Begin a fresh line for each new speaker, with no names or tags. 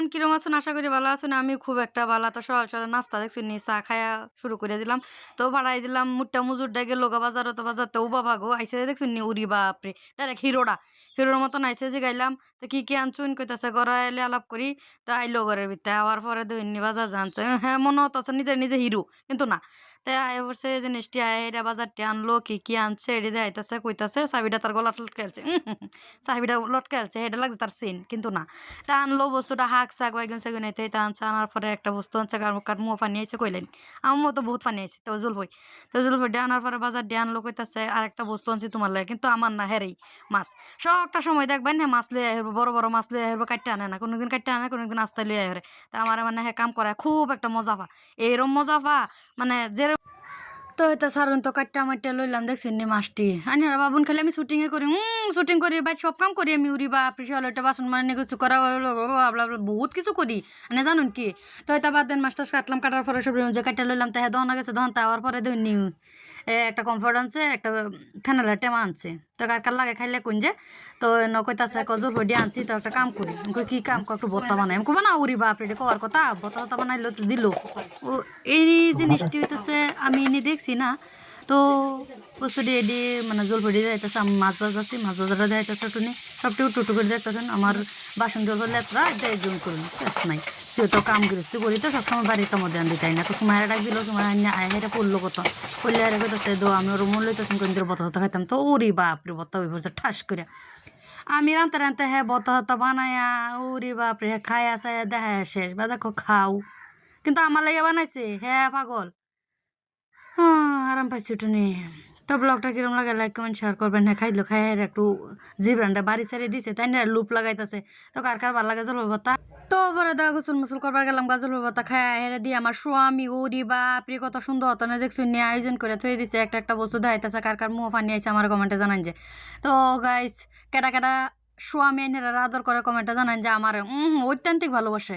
Everyone কিরম আছেন? আশা করি ভালো আছেন। আমি খুব একটা ভালো। তো সকাল, সকাল নাস্তা দেখছিনি চা খায়া শুরু করে দিলাম। তো বাড়াই দিলাম মুট্টা মুজুরডা গেল গা বাজারে বাজারতে ও বাবা গো! আইসা দেখছিনি ওরে বাপরে! ডাইরেক্ট হিরোডা। হিরোর মতন আইসা জিগাইলাম, "তো কি আনছুন?" কইতাছে, "ঘরে আইলে আলাপ করি।" তো আইলো ঘরের ভিতরে। আওয়ার পরে দইন্নি বাজার জানছে। হ্যাঁ, মনে হতাছে নিজে হিরো। কিন্তু না। তো আয়া পড়ছে জিনিসটি আইরা বাজারটি আনলো। কি আনছে এডি দেখাইতাছে, কইতাছে চাবিটা তার গলাত লটকাইছে। চাবিটা লটকাইছে। এটা লাগছে তার চেইন। কিন্তু না। তা আনলো বস্তুটা শাক-চাক বাইগুন-সাইগুন এতে তা আনছে আনার পরে একটা বস্তু আনছে কার মুয়া পানি আইছে কইলেন। আমার মুয়া তো বহুত পানি আইছে। তো জলপাই। তো জলপাই দিয়ে আনার পরে বাজার দিয়ে আনলো কইতাছে আরেকটা বস্তু আনছি তোমার লাগে। কিন্তু আমার না হেরেই মাছ। একটা সময় দেখবেন হ্যাঁ মাছ লইয়া আইব বড় মাছ লইয়া আইব কাইট্টা আনে না। কোনদিন কাইট্টা আনে কোনদিন আস্তায় লইয়া আইরে। তা আমারে মানে হ্যাঁ কাম করে খুব একটা মজা পা। এইরম মজা পা মানে যে তো এটা সারুন তো কাট্টা-মাট্টা লইলাম দেখছেননি মাছটি। আইনারা ভাবুন খালি আমি শুটিং করি। শুটিং করি ভাই সব কাম করি আমি উরি বাপরে! শালাটা বাসন মাজনি কিছু করা আবলা বহুত কিছু করি। মানে জানুন কি? তো এটা বাদ দেন মাছ-টাছ কাটলাম। কাটার পরে সব যে কাইট্টা লইলাম তাহে দহনা গেছে দহন তাওয়ার পরে দইন্নি একটা কমফোর্ট আনছে, একটা ফেনাইলের টেমা আনছে। তো কার লাগে খাইলে কইন যে তো কইতাছে কজর হডি আনছি তো একটা কাম করি। আমি কই কি কাম? কয় একটু ভর্তা বানাই। আমি কই বানাও উরি বাপরে! এটা কওয়ার কথা। ভর্তা-টর্তা বানাইলো তো দিল। ও এই জিনিসটি হইতেছে আমি এনে দেখছি না। তো বস্তুটি এডি মানে জলপরি যাইতেছে আমি মাছ ভাজাছি মাছ ভাজাটা যাইতেছে টুনি সবটি উটু করে যাইতেছেন আমার বাসন জল লেতরা এটা একজন করুন শেষ নাই তুই তো কাম গৃহস্থ করি তো সবসময় বাড়ির কামো দেন দিতাই না তো সময় ডাক দিল সময় আয় হেরা পড়লো কত পড়লে আরে কইতাছে দো আমি ওর মন লইতেছেন কোন দিন বতা খাইতাম তো ওরে বাপরে বত্তা হয়ে পড়ছে ঠাস করে আমি রানতে হ্যাঁ বতা বানায়া ওরে বাপরে খায়া চায়া দেখা শেষ বা দেখো খাও কিন্তু আমার লাগে বানাইছে হ্যাঁ পাগল আরাম পাইছি টুনি তো ব্লগটা কিরম লাগে লাইক কমেন্ট শেয়ার করবেন হ্যাঁ খাইলো খাই একটু জিব্রানটা বাড়ি সারি দিছে তাই না লুপ লাগাইতেছে তো কার ভালো লাগে জল ভাতা তো পরে দেখা গোসল মুসল করবার গেলাম গাজল ভাতা খাই হেরে দিয়ে আমার স্বামী ওরি বাপরে কত সুন্দর হতো না দেখছি নিয়ে আয়োজন করে থই দিছে একটা বস্তু দেখাইতেছে কার মুখ পানি আইছে আমার কমেন্টে জানান যে তো গাইস কেটা স্বামী এনে আদর করে কমেন্টে জানান যে আমার ঐতান্তিক ভালোবাসে।